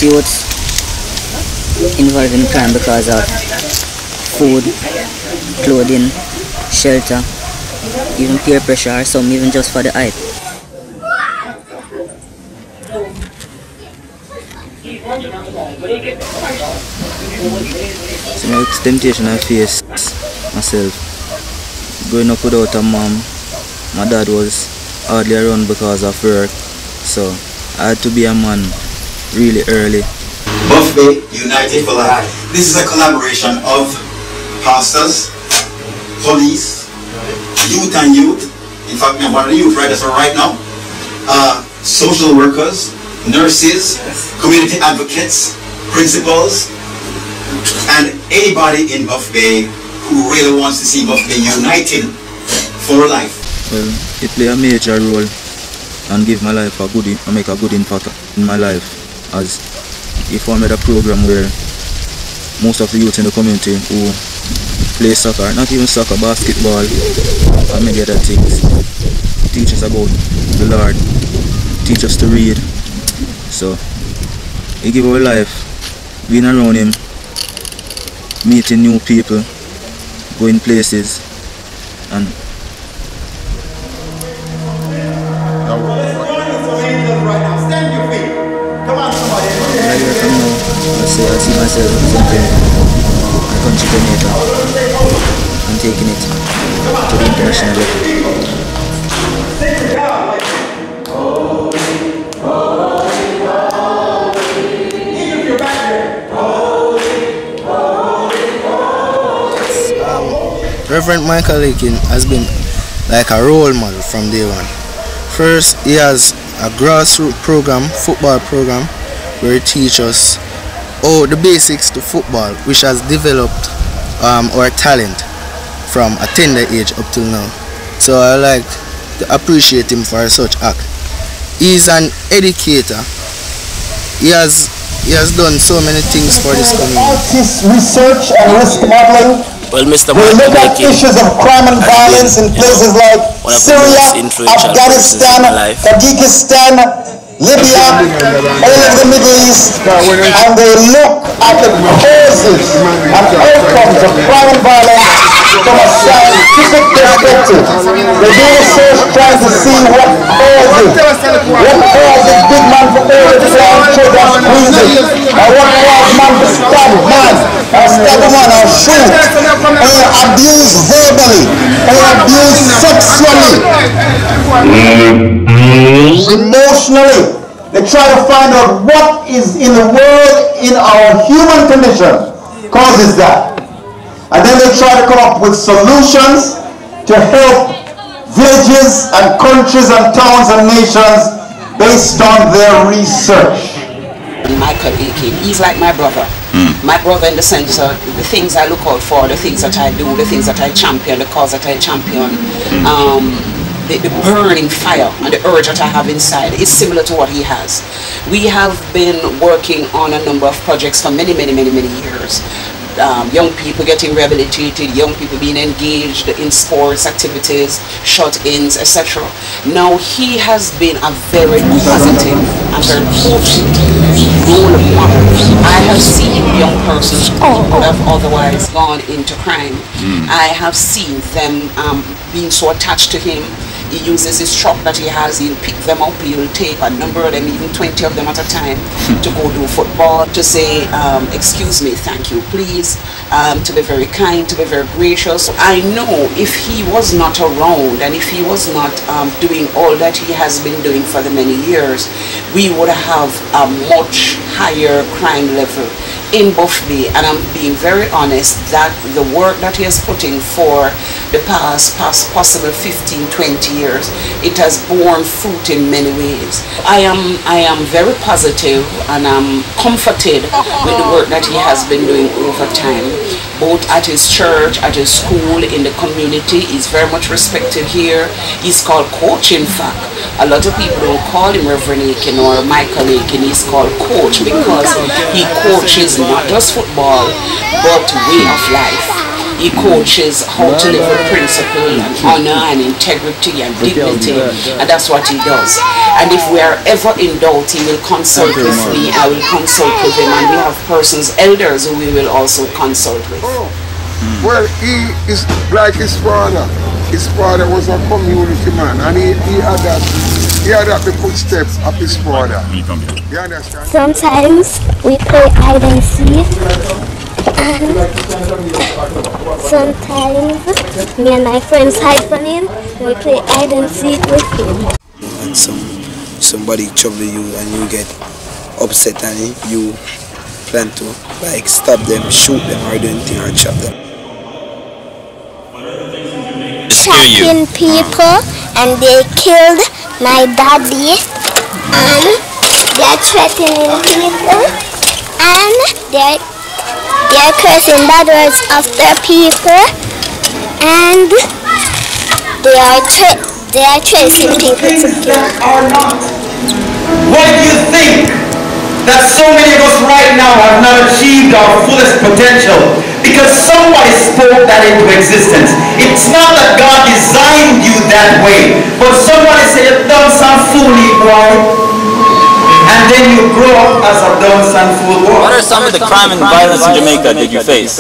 most youths involved in crime because of food, clothing, shelter, even peer pressure, or some even just for the hype. So next temptation I faced myself, growing up without a mom. My dad was hardly around because of work, so I had to be a man really early. Buff Bay United for Life. This is a collaboration of pastors, police, youth and youth. In fact, I'm one of the youth right now. Social workers, nurses, community advocates, principals, and anybody in Buff Bay who really wants to see Buff Bay united for life. Well, it play a major role and give my life make a good impact in my life, as if I made a program where most of the youth in the community who play soccer, not even soccer, basketball, and many other things, teach us about the Lord, teach us to read. So he give our life being around him, meeting new people, going places, and I see myself representing my country Jamaica and taking it to the international level. Reverend Michael Lakin has been like a role model from day one. First, he has a grassroots program, football program, where he teaches us the basics to football, which has developed our talent from a tender age up till now. So I like to appreciate him for such act. He's an educator. He has done so many things for this community. Research and risk modeling. Well, Mr. We look at issues of crime and violence in places like Syria, Afghanistan, Tajikistan, Libya, all of the Middle East, and they look at the causes and outcomes of crime and violence from a scientific perspective. They do research trying to see what causes big man for all the blind children squeezing, or what causes man to stab man, or stab a man, or shoot, or abuse verbally, or abuse sexually, emotionally. They try to find out what is in the world, in our human condition, causes that. And then they try to come up with solutions to help villages and countries and towns and nations based on their research. Michael Lakin, he's like my brother. My brother in the sense of the things I look out for, the things that I do, the things that I champion, the cause that I champion. The burning fire and the urge that I have inside is similar to what he has. We have been working on a number of projects for many years. Young people getting rehabilitated, young people being engaged in sports activities, shut-ins, etc. Now he has been a very positive and very potent role model. I have seen young persons who would have otherwise gone into crime. I have seen them being so attached to him. He uses his truck that he has, he'll pick them up, he'll take a number of them, even 20 of them at a time, to go do football, to say, excuse me, thank you, please, to be very kind, to be very gracious. I know if he was not around and if he was not doing all that he has been doing for the many years, we would have a much higher crime level in Buff Bay. And I'm being very honest that the work that he has put in for the past possible 15-20 years, it has borne fruit in many ways. I am very positive and I'm comforted with the work that he has been doing over time, both at his church, at his school, in the community. He's very much respected here. He's called Coach, in fact. A lot of people don't call him Reverend Lakin or Michael Lakin. He's called Coach because he coaches not just football, but way of life. He coaches how to live with principle and honor and integrity and dignity, and that's what he does. And if we are ever in doubt, he will consult with me, I will consult with him, and we have persons, elders, who we will also consult with. Well, he is like his father. His father was a community man, and he had the footsteps of his father. You understand? Sometimes we play hide and seek, and sometimes me and my friends hide from him, and we play hide and seek with him. And somebody trouble you and you get upset, and you plan to like stop them, shoot them, or do anything, or chop them. Shocking people, and they killed my daddy, and they're threatening people, and they're cursing bad words after people, and they are chasing people to kill. Why do you think that so many of us right now have not achieved our fullest potential? Because somebody spoke that into existence. It's not that God designed you that way, but somebody said, "You dumb son fooly boy," and then you grow up as a dumb son fool boy. What are some of the crime and violence in Jamaica that you face?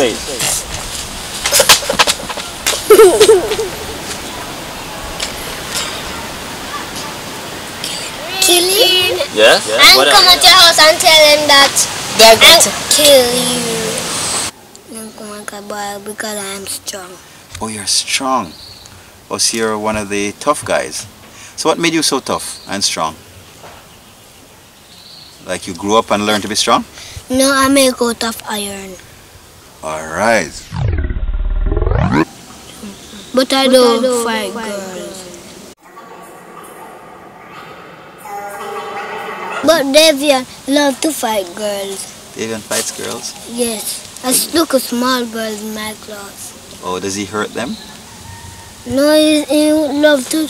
Killing? Yes? And come at your house and tell them that they're going to kill you. Because I'm strong. Oh, you're strong. Oh, so you're one of the tough guys. So what made you so tough and strong? Like you grew up and learned to be strong? No, I make out of iron. Alright. But I don't fight girls. But Davian loves to fight girls. Davian fights girls? Yes. I look a small girl in my class. Oh, does he hurt them? No, he loves to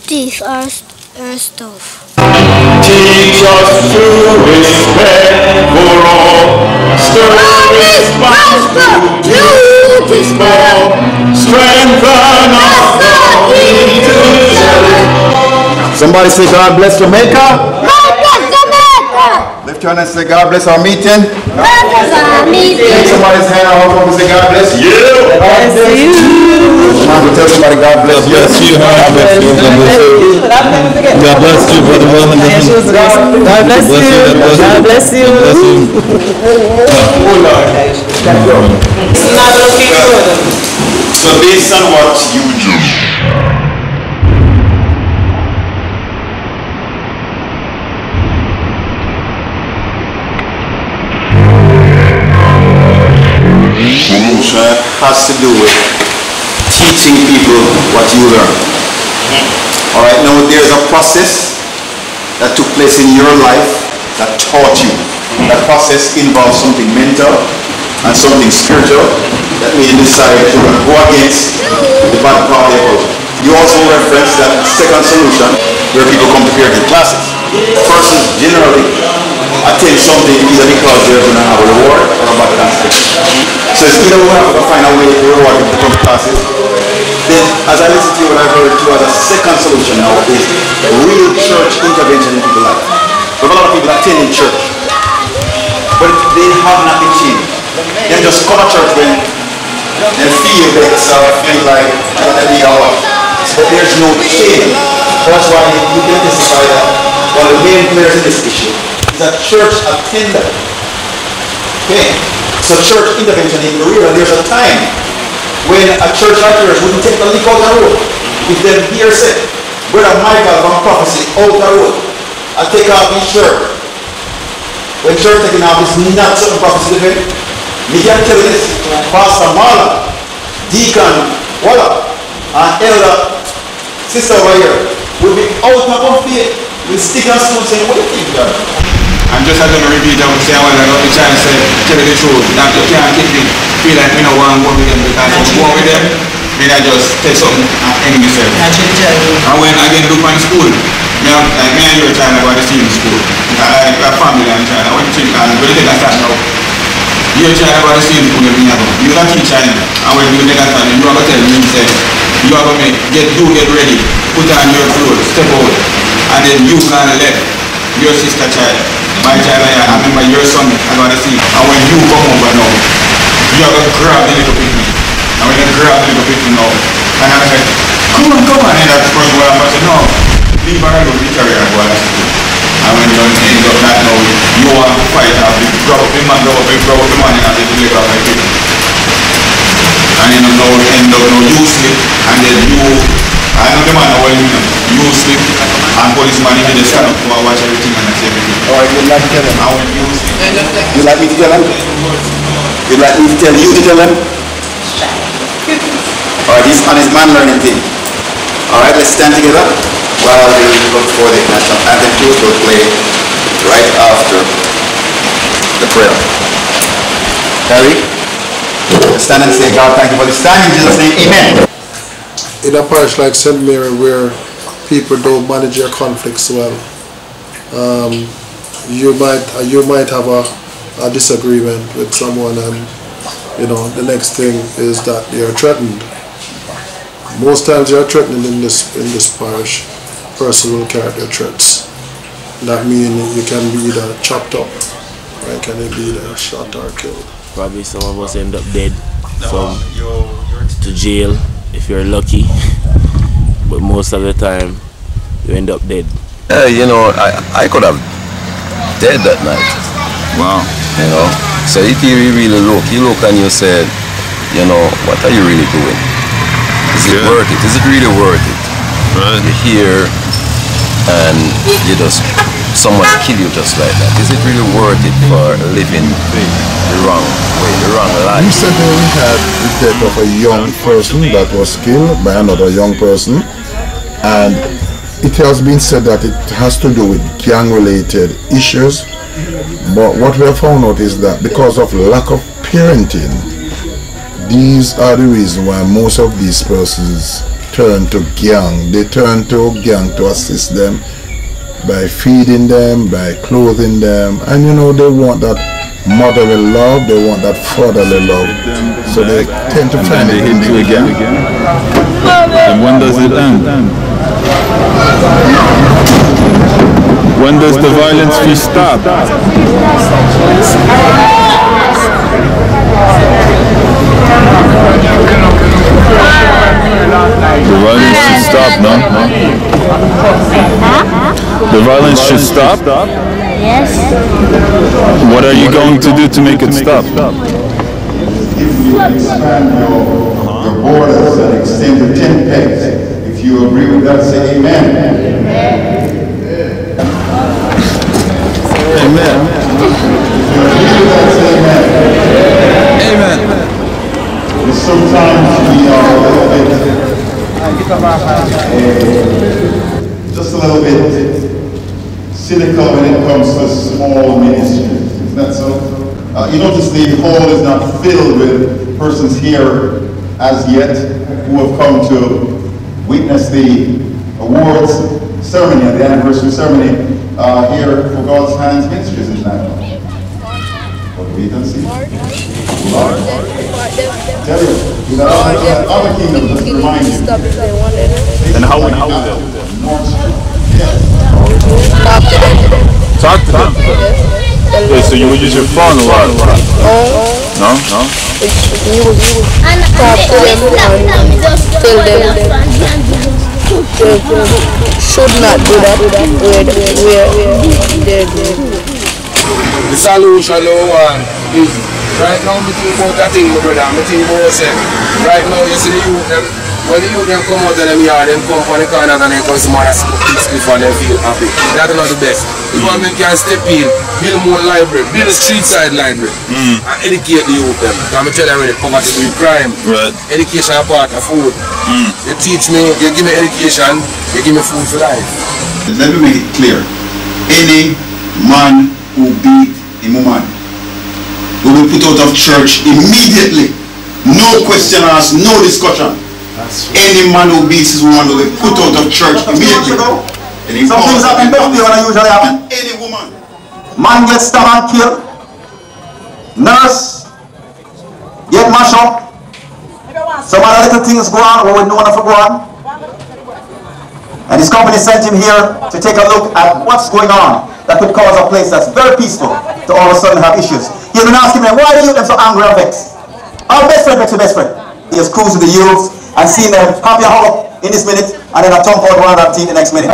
teach her stuff. Teach us to respect for all. Stir response to duty small. Strengthen us into. Somebody say God bless Jamaica. Lift your hand and say God bless our meeting. God bless our meeting. Take somebody's hand out and say God bless you. God bless you. Come on, tell somebody God bless you. God bless you. God bless you. God bless you, brother. God bless you. God bless you. So based on what you do, has to do with teaching people what you learn. Alright, now there's a process that took place in your life that taught you. That process involves something mental and something spiritual that made you decide to go against the bad part of your culture. You also reference that second solution where people come prepared in classes. Persons generally attend something either because they're going to have a reward or a bad consequence. So it's either we have to find a way to reward people to come to classes. Then, as I listen to you, what I've heard too as a second solution now is real church intervention in people's life. We have a lot of people attending church, but they have not been changed. They just come to church when they feel vexed or feel like they need a lot. But there's no change. That's why you can testify that one of the main players in this issue is a church attender. Okay? So church intervention is real. There's a time when a church like yours wouldn't take the leak out the road. If them here said, Brother Michael from prophecy out the road, I take off his shirt. When church taking off is not certain prophecy event, me can tell you this, Pastor Marla, Deacon Walla, and Elder Sister over here will be out of faith with stick and stone saying, what do you think, God? I'm just going to repeat what I was saying when I got the chance to tell you the truth. That you can't keep me feel like me no want to go with them because if I go with them, then I just take something and end myself. And when I get to my school, like me and your child about the same school. I have family and child. I want to take a start now. Your child about the same school with me. You don't teach child. And when you take a start, you are going to tell me, you are going to get ready, put on your clothes, step out. and then you gonna let your sister child, my child, I remember your son, I'm gonna see, and when you come over now, you are gonna grab the little picnic, and when you grab the little picnic now, and I said, come on, and that's the first one I'm saying, no, leave her alone, the carrier and go to school. And when you end up that now, you want to fight out, you grab up the man, and then you let off my picnic. And you know, end up now you sleep, and then I know the man when you sleep, and policeman even just stand up to watch everything and say everything. Alright, you'd like to tell him? And when you sleep. You'd like me to tell him? You'd like me to tell you to tell him? Alright, this is honest man learning thing. Alright, let's stand together while we look for the national anthem will play right after the prayer. Harry? Stand and say, God, thank you for this time. In Jesus' name, amen. In a parish like St. Mary, where people don't manage their conflicts well, you might have a disagreement with someone, and you know the next thing is that they are threatened. Most times they are threatened in this parish. Person will carry their threats. That means you can be either chopped up, or you can be either shot or killed. Probably some of us end up dead, some to jail if you're lucky, but most of the time you end up dead. You know, I could have dead that night. Wow. You know, so if you really look and you said, you know, what are you really doing? Is it worth it? Is it really worth it? Right. You're here and you just, someone kill you just like that. Is it really worth it for living the wrong way, the wrong life? Recently we had the death of a young person that was killed by another young person, and it has been said that it has to do with gang-related issues, but what we have found out is that because of lack of parenting, these are the reasons why most of these persons turn to gang. They turn to gang to assist them by feeding them, by clothing them, and you know they want that motherly love, they want that fatherly love, so they tend to find it in the gang. And when does it end? When does the violence be stopped? The violence should stop, no? The violence should stop? Yes. What are you going to do to make it stop? If you expand your borders and extend the 10 pegs, if you agree with that, say amen. Amen. Amen. Sometimes we are a little bit, just a little bit cynical when it comes to small ministries. Isn't that so? You notice the hall is not filled with persons here as yet who have come to witness the awards ceremony, the anniversary ceremony here for God's Hands Ministries, isn't that? What we can see. Lord. Tell you got other kingdoms, just to remind you. And how would they? North Street. Yes. Talk to them. Okay, so you would use your phone a lot. No? No? You would talk to them and tell them they should not do that where the solution is right now we think about that thing, my brother. I think about say, right now you see the youth them, when the youth them come out of them yard, them come from the corners and they come some other split and they feel happy. That's not the best. The government can step in, build more library, build a street side library, and educate the youth them. I'm tell you already, poverty with crime. Right. Education is part of food. You teach me, you give me education, you give me food for life. Let me make it clear. Any man who beat a woman will be put out of church immediately. No question asked, no discussion. Any man who beats his woman will be put out of church immediately. Some things happen birthday when I usually happen. Any woman. Man gets stabbed and killed. Nurse get mashed up. Some other little things go on when we know enough to go on. And his company sent him here to take a look at what's going on that could cause a place that's very peaceful to all of a sudden have issues. He's been asking me, why are you so angry and vexed? Our best friend, best friend. He has cruised with the youths and seen them happy and hug up in this minute, and then a thump out one of that teeth the next minute.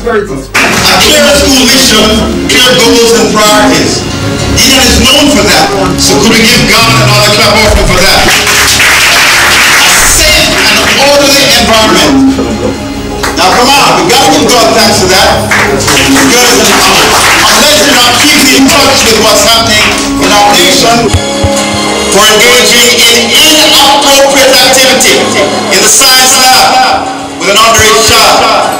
A clear school mission, clear goals and priorities. Gideon is known for that. So could we give God another clap offering for that? A safe and orderly environment. Now come on, we got to give God thanks for that. Because unless you're not keeping in touch with what's happening in our nation, for engaging in inappropriate activity in the science lab with an underage child.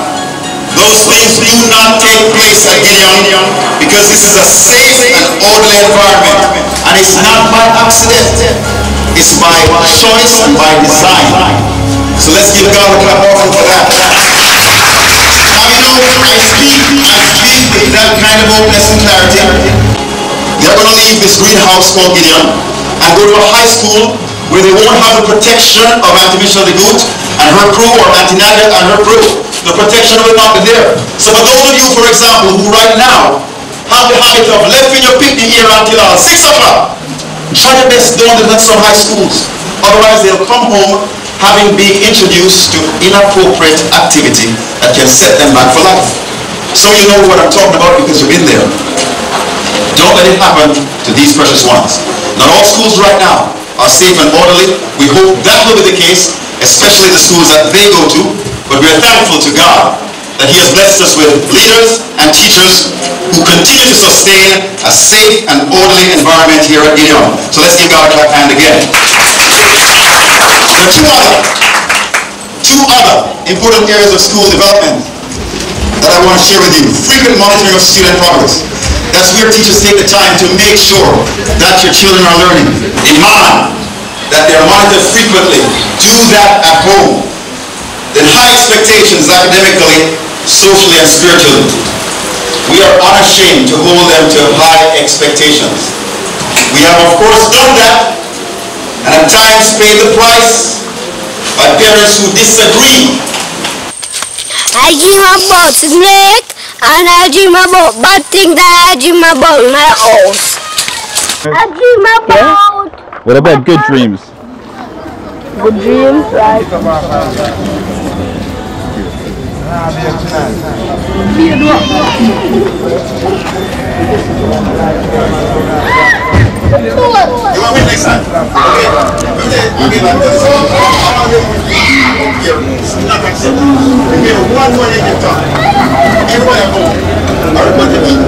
Those things do not take place at Gideon because this is a safe and orderly environment. And it's not by accident. It's by choice and by design. So let's give God a clap offering for that. Now you know, I speak with that kind of openness and clarity. They're going to leave this greenhouse called Gideon and go to a high school where they won't have the protection of Auntie Michelle de Goot and her crew, or Auntie Nadia and her crew. The protection will not be there. So for those of you, for example, who right now have the habit of leaving your picnic here until 6 o'clock, try your best don't do that some high schools. Otherwise they'll come home having been introduced to inappropriate activity that can set them back for life. So you know what I'm talking about because you've been there. Don't let it happen to these precious ones. Not all schools right now are safe and orderly. We hope that will be the case, especially the schools that they go to. But we are thankful to God that He has blessed us with leaders and teachers who continue to sustain a safe and orderly environment here at Gideon. So let's give God a clap hand again. There are two other important areas of school development that I want to share with you. Frequent monitoring of student progress. That's where teachers take the time to make sure that your children are learning. Demand that they are monitored frequently. Do that at home. Then high expectations academically, socially, and spiritually. We are unashamed to hold them to high expectations. We have of course done that, and at times paid the price by parents who disagree. I dream about snake, and I dream about bad things that I dream about my house. I dream about... What about good dreams? Good dreams, right? You want me next time? Okay, but one more you can talk. Everybody at home. Everybody at home.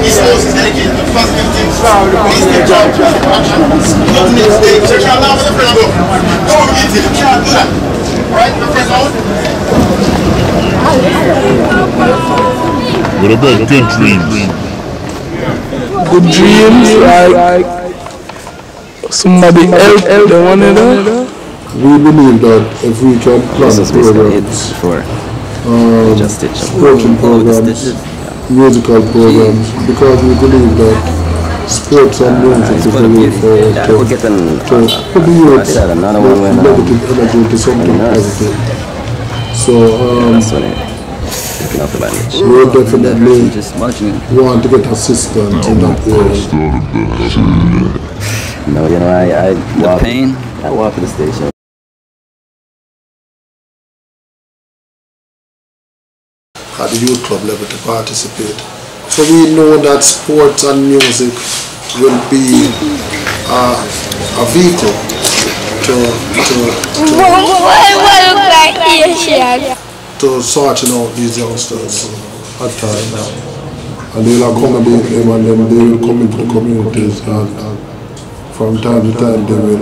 He's always dedicated to positive things. Please take charge. Nothing is staying. So you can't laugh at the friend. Don't get it. You can't do that. Right? The friend out. What about good dreams? good dreams, like somebody help them one another. We believe that if we can plan programs, sporting programs, musical programs, because we believe that sports and music is the way forward to put the youth negative energy into something positive. So we definitely want to get assistance in that area. No, you know, I walk to the station. At the youth club level to participate. So we know that sports and music will be a vehicle to sorting out these youngsters at times. And they will accommodate them and then they will come into the communities and from time to time they will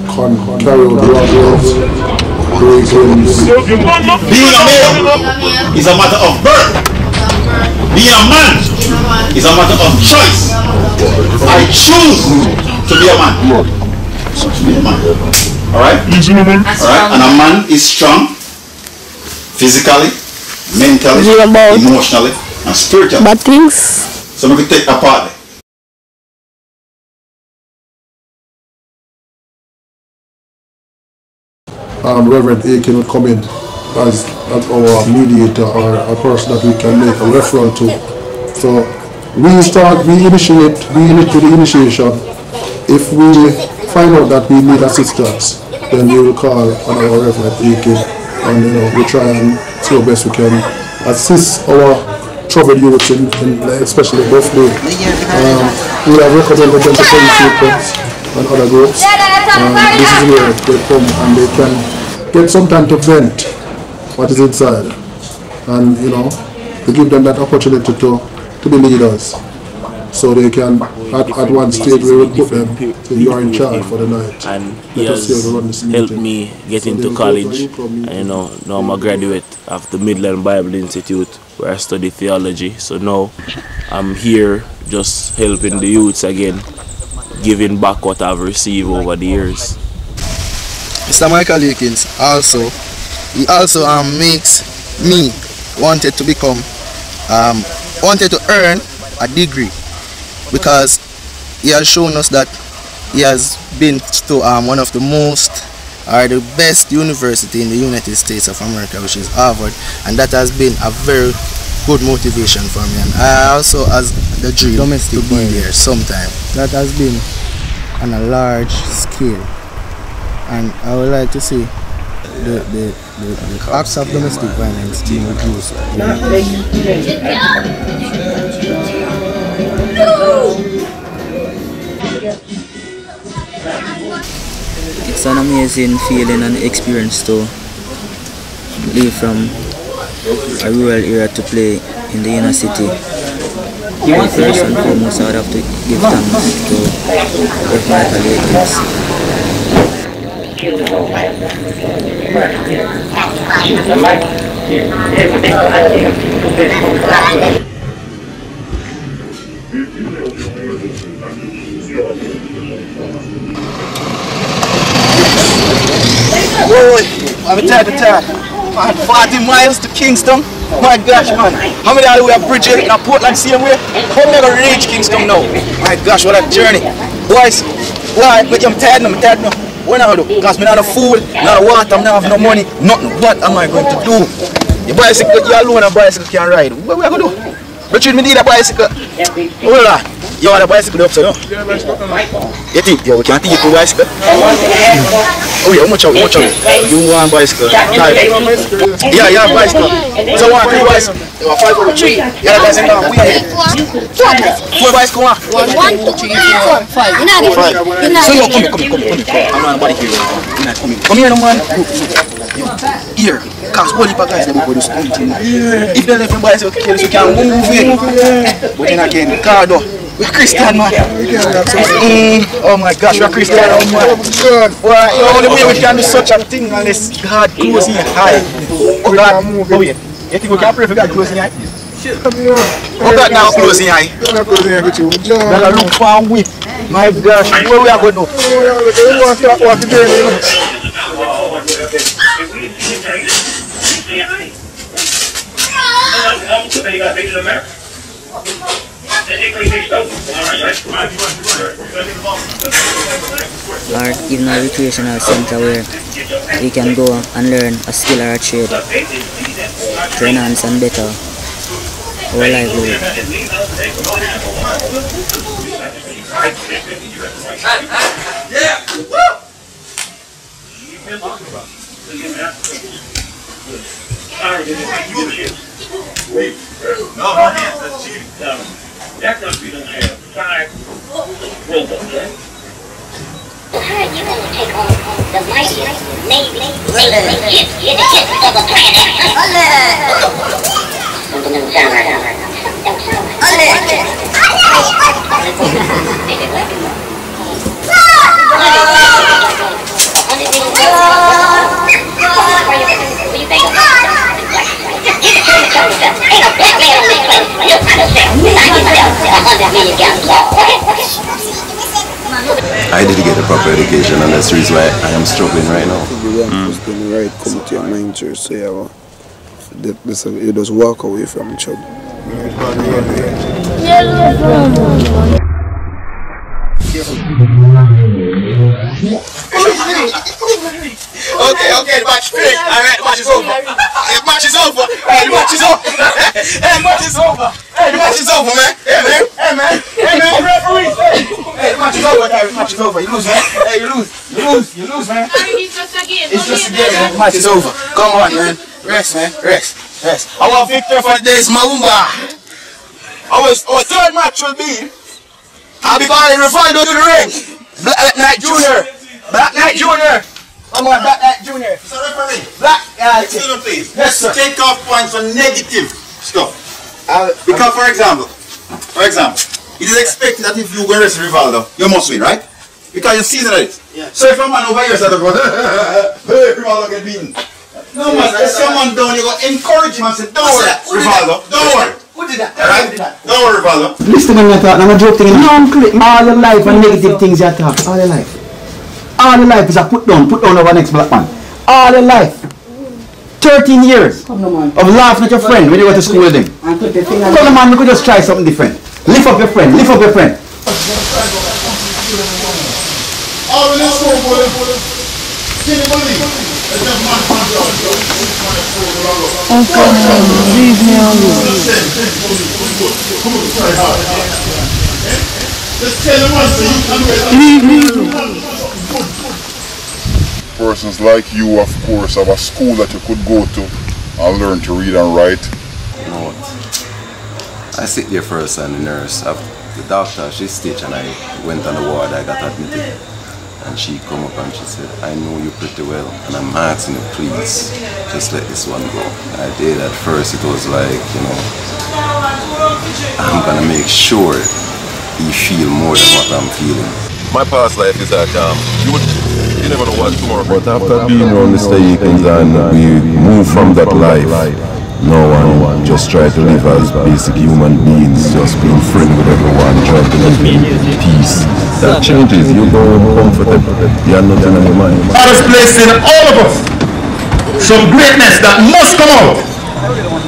carry out robberies, break-ins. Being a male is a matter of birth. Being a man is a matter of choice. I choose to be a man. Alright? Alright? And a man is strong physically, mentally, emotionally, and spiritually. Bad things. So we can take that part. Reverend A can come in as our mediator or a person that we can make a reference to. So we initiate the initiation. If we find out that we need assistance, then we will call on our Reverend AK and we try and see how best we can assist our troubled youths in especially birthday. We have recommended them to police and other groups. This is where they come and they can get some time to vent what is inside, and to give them that opportunity to be leaders, so they can at one stage we will put them so you are in charge for the night. And he has helped me get into college, and now I'm a graduate of the Midland Bible Institute where I study theology. So now I'm here just helping the youths again, giving back what I've received over the years. Mr. Michael Akins he also makes me wanted to earn a degree, because he has shown us that he has been to one of the the best university in the United States of America, which is Harvard, and that has been a very good motivation for me. And I also has the dream to be there sometime. That has been on a large scale, and I would like to see the acts of domestic violence being reduced. It's an amazing feeling and experience to leave from a rural area to play in the inner city. But first and foremost, I would have to give thanks to F. Michael Akins. Boy, I'm tired. Man, 40 miles to Kingston. My gosh, man. How many are we at Bridget in Portland same way? How am I going to reach Kingston now? My gosh, what a journey. Boys, why? I'm tired now. What am I going to do? Because I'm not a fool, not a water, I'm not have no money, nothing. What am I going to do? Your bicycle, you alone a bicycle can ride. What are we going to do? Richard, me need a bicycle. Hold on. You want a bicycle upside down? You think? Yeah, we can't take you to a bicycle. Oh yeah, watch out. You want a bicycle? Yeah, you have a bicycle. So one, 3 bicycle. You want 5 over 3. You have a bicycle now. We are 4 bicycle. 1, 2, 3, 4, 5. You're not 5. So you come. I'm not nobody here. You're not coming. Come here, no man. Here. Because all the guys they will do something. If they left the bicycle, you can move it. But then again, car door. We're Christian, man. Oh my gosh, we're Christian, man. Well, the only way we can do such a thing unless God close in your eye. Oh God, oh yeah. You think we can pray for God close in your eye? What that now closing eye? Gotta look for a whip. My gosh, where we are going to? What to do? Or even a recreational center where we can go and learn a skill or a trade to enhance and better our livelihood. No, my hands, that's cheating. That country doesn't have 5 robots, right? You're going to take on the mightiest Navy in the history of the I didn't get a proper education, and that's the reason why I am struggling right now. The right come to your mind, church, so you just walk away from each other. Okay, the match finished. Alright, the match is over. The match is over. Hey, the match is over. Hey, the match is over. Hey, the match is over, man. Hey, man, referee. Hey, the match is over, guys. The match is over. You lose, man. Hey, you lose, man. It's just a game. It's just a game, man. The match is over. Come on, man. Rest, man. Rest. Our victor for the day is Malumba. Our third match will be, I'll be calling Rivaldo to the ring. Black Knight Jr. Come on, Black Knight Jr. So referee, excuse me please. Yes, sir. Take off points for negative stuff. Because for example, it is expected that if you go wrestle Rivaldo, you must win, right? Because you're seasoned at it. Yeah. So if a man over here says, hey, Rivaldo get beaten. No man, if someone down, you go encourage him and say, don't worry, Rivaldo, don't worry. Who did that? Alright? Don't worry, Rivaldo. Listen when you talk, I'm a joke thing. All your life and negative things you talk. All your life. All your life is a put down over next black man. All your life. 13 years of laughing at your friend when you go to school with him. Come on, man, you could just try something different. Lift up your friend, lift up your friend. Leave me alone. Persons like you, of course, have a school that you could go to and learn to read and write. No, I sit there first and the nurse, the doctor, she stitched and I went on the ward, I got admitted. And she come up and she said, I know you pretty well and I'm asking you please, just let this one go. I did. At first it was like, I'm gonna make sure you feel more than what I'm feeling. My past life is that you never know what tomorrow. But after being around the stations and we move from that life, no one just try to live as basic human beings, just being friendly with everyone, try to live in peace. That changes, you go comfortable, you have nothing on your mind. God has placed in all of us some greatness that must come out.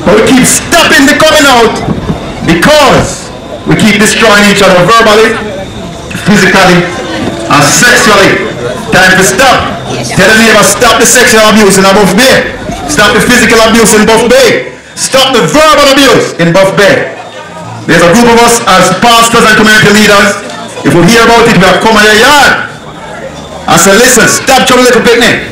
But we keep stopping the coming out because we keep destroying each other verbally, physically, and sexually. Time to stop. Tell the neighbor, stop the sexual abuse in Buff Bay. Stop the physical abuse in Buff Bay. Stop the verbal abuse in Buff Bay. There's a group of us as pastors and community leaders. If we hear about it, we have come in your yard and say, listen, stop your little picnic.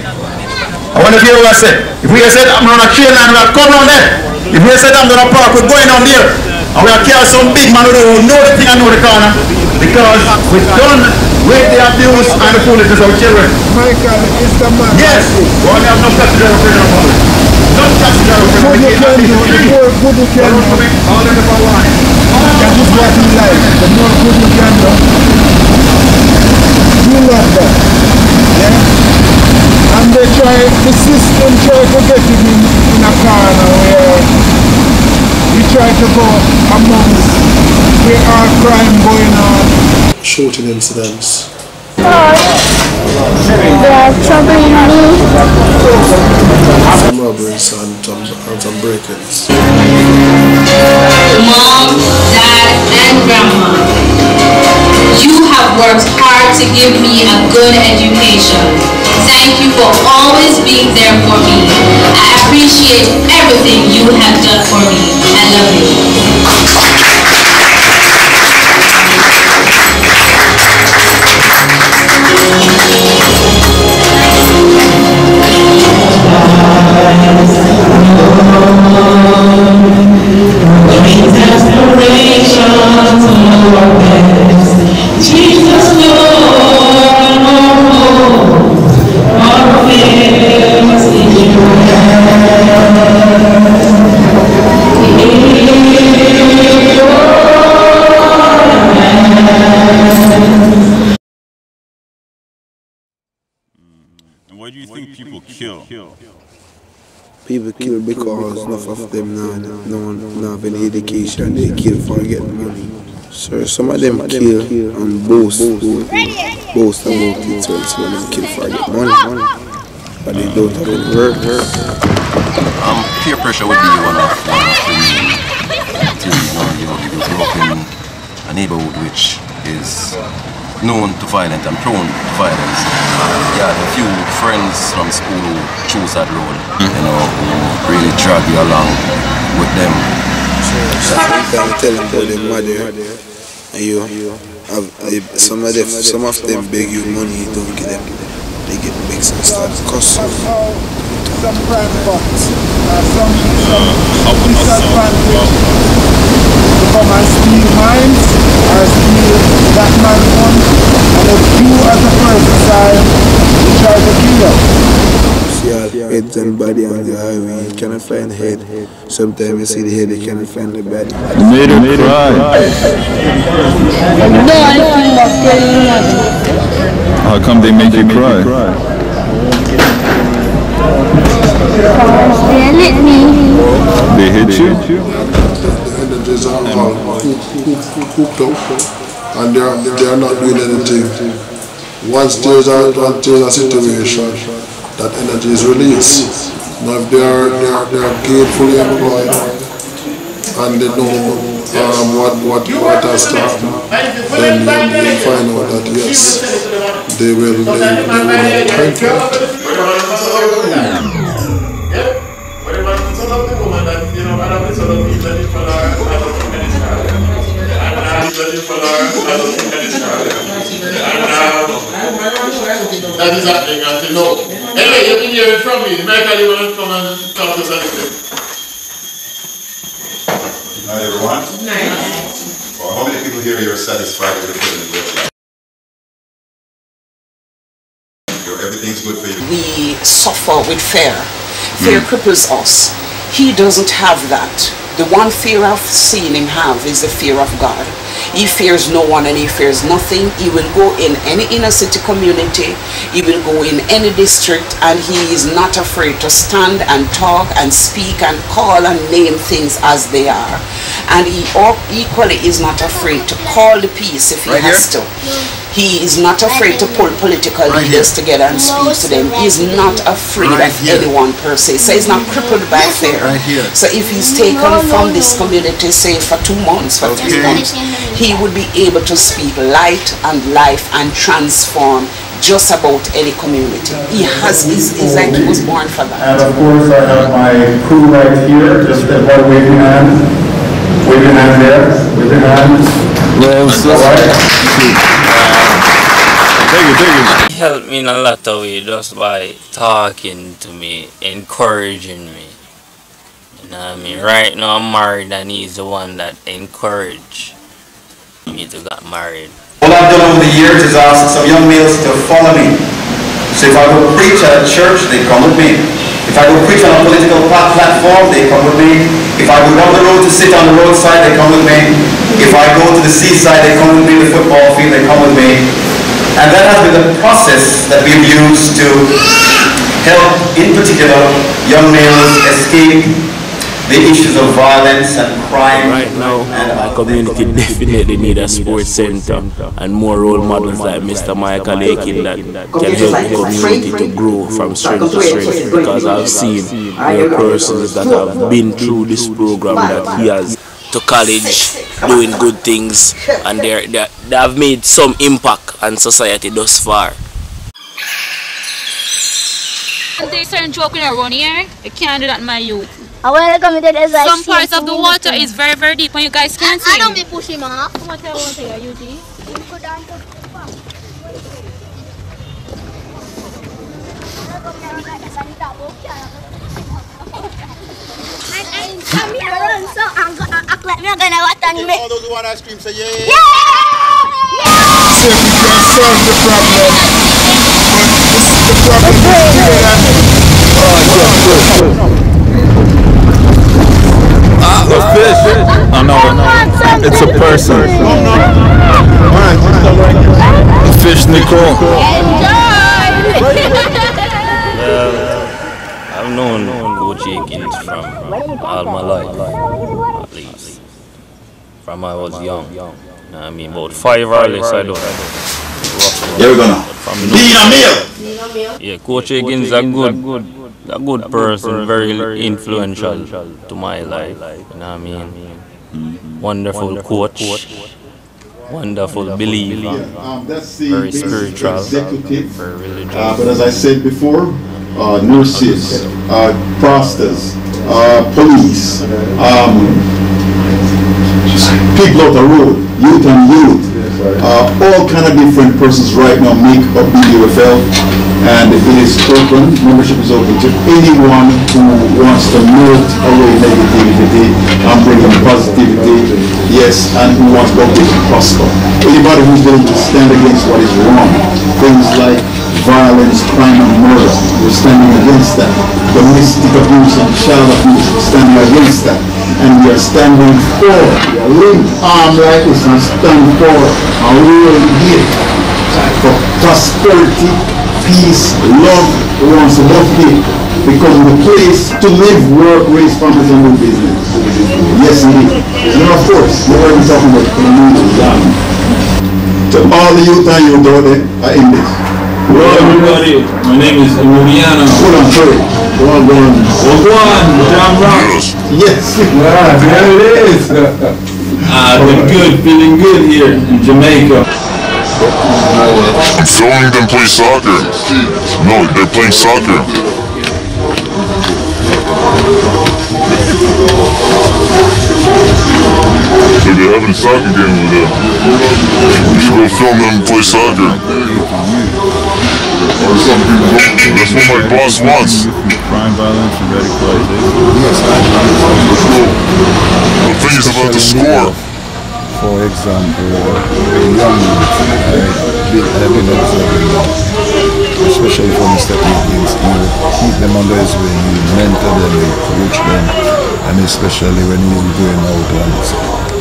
I want to hear what I said. If we said, I'm on a train line, we have come down there. If we said, I'm on a park, we're going down there. And we have carried some big man who know the thing and know the corner. Because we've done with the abuse and the foolishness of children. Michael, it's the man. Yes. We only have no taxi driver for our family. No taxi driver for our family. Good you can do. All of them are one. That is what he likes. The more good you can do. You love that. Yeah? And they try, the system try to get it in a corner where we try to about amongst where our crime going on. Shooting incidents. They are troubling me. Some robberies and some break-ins. Mom, Dad, and Grandma, you have worked hard to give me a good education. Thank you for always being there for me. I appreciate everything you have done for me. I love you. Why do you think people kill? People kill because enough of them don't have any education. They kill for getting money. So some of them kill and boast about it. So some of them kill for getting money. But they don't have any work. Peer pressure would be one of the things. You grow up in a neighborhood which is known to violence and prone to violence. Yeah, a few friends from school who choose that road, who really drag you along with them. Sometimes tell them about their mother, and you have some of them beg you money, you don't give them. They get mixed and start to cuss you. Some crime bots, some disadvantage to come and steal mines or steal that man's money, and if you as a person side, you try to kill them. See all heads and body on the highway, you cannot find the head. Sometimes you see the head, you cannot find the body. Made her cry. How come they make you cry? They hit me. They hit you? The energies are all hooked up and they are not doing anything. Once there's a situation, that energy is released. Now if they are gainfully employed and they know what has to happen, then you will find out that yes, they will have time for it. That is happening until now. Anyway, you can hear it from me. Michael, you want to come and talk to us a little bit? Good night, everyone. Good night. Well, how many people here are satisfied with the feeling? Everything's good for you. We suffer with fear. Fear cripples us. He doesn't have that. The one fear I've seen him have is the fear of God. He fears no one and he fears nothing. He will go in any inner city community. He will go in any district and he is not afraid to stand and talk and speak and call and name things as they are. And he equally is not afraid to call the peace if he has to. He is not afraid to pull political leaders together and speak to them. He is not afraid of anyone per se. So he's not crippled by fear. So if he's taken from this community, say for 2 months, for 3 months, he would be able to speak light and life and transform just about any community. He's like he was born for that. And of course I have my crew right here, just one waving hand. Waving hand there, waving hand. He helped me in a lot of ways just by talking to me, encouraging me. You know what I mean? Right now I'm married and he's the one that encouraged me to get married. What I've done over the years is ask some young males to follow me. So if I go preach at a church, they come with me. If I go preach on a political platform, they come with me. If I go down the road to sit on the roadside, they come with me. If I go to the seaside, they come with me. The football field, they come with me. And that has been the process that we've used to help, in particular, young males escape the issues of violence and crime. Right now, my community definitely need a sports center and more role models like Mr. Michael Aiken that can help the community to grow from strength to strength, because I've seen there are persons that have been through this program that he has to college doing good things, and they have made some impact on society thus far. There's certain joke around here. You can't do that in my youth. Some parts of the water is very, very deep when you guys can't see. I don't be pushing him off. What I want to say, you see? I'm here run, so I'm gonna act like I'm gonna what and me. All those who want ice cream say yeah. Yeah! So we can solve the problem, but the problem is A fish? Oh no, it's a person. A fish, Nicole. I've known Coach Aikens from all my life, at least. From I was young. I mean, about 5 or less, I don't. Here we go now. Being a meal. Yeah, Coach Aikens is a good person, very influential to my life. You know what I mean? Wonderful coach, wonderful believer, very spiritual, very religious. But as I said before, nurses, pastors, police, people out the road, youth and youth, all kind of different persons right now make up BUFL, and it is open, membership is open to anyone who wants to melt away negativity and bring in positivity, yes, and who wants to prosper. Anybody who's willing to stand against what is wrong, things like violence, crime and murder, we're standing against that. Domestic abuse and child abuse, we're standing against that. And we are standing for, we are linked arm like this and stand for a real gift for prosperity, peace, love. We want to love people because of the place to live, work, raise families and do business. Yes indeed. And of course, we're already talking about community. To all the youth and youth out there are in this. Hello everybody, my name is Emiliano. Hold on, sorry. Go on. Jam Rock. Yes. Yeah, there it is. Been good, feeling good here in Jamaica. I'm filming them play soccer. No, they're playing soccer. So they're having a soccer game over there. You should go film them play soccer. Or some people don't. That's what my boss wants. Crime, violence, and The thing is about the score. For example, young especially for Mr. Aikens, keep them under his wing, you mentor them, you coach them, and especially when he's going out on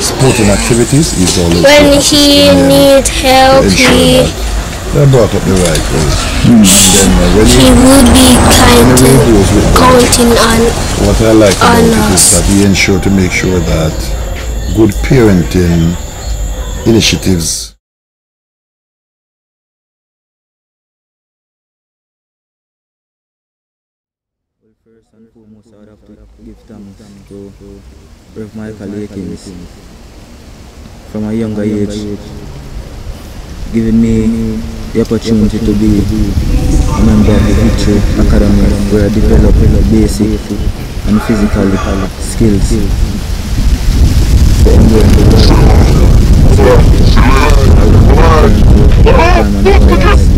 sporting activities, he's always when he needs help, they're brought up the right way. He would be counting on what I like about it is that he ensures to make sure that good parenting initiatives First and foremost, I would have to give thanks to Rev. Michael Aikens from a younger age, giving me the opportunity to be a member of the Victory Academy, where I develop basic and physical skills to endure the world.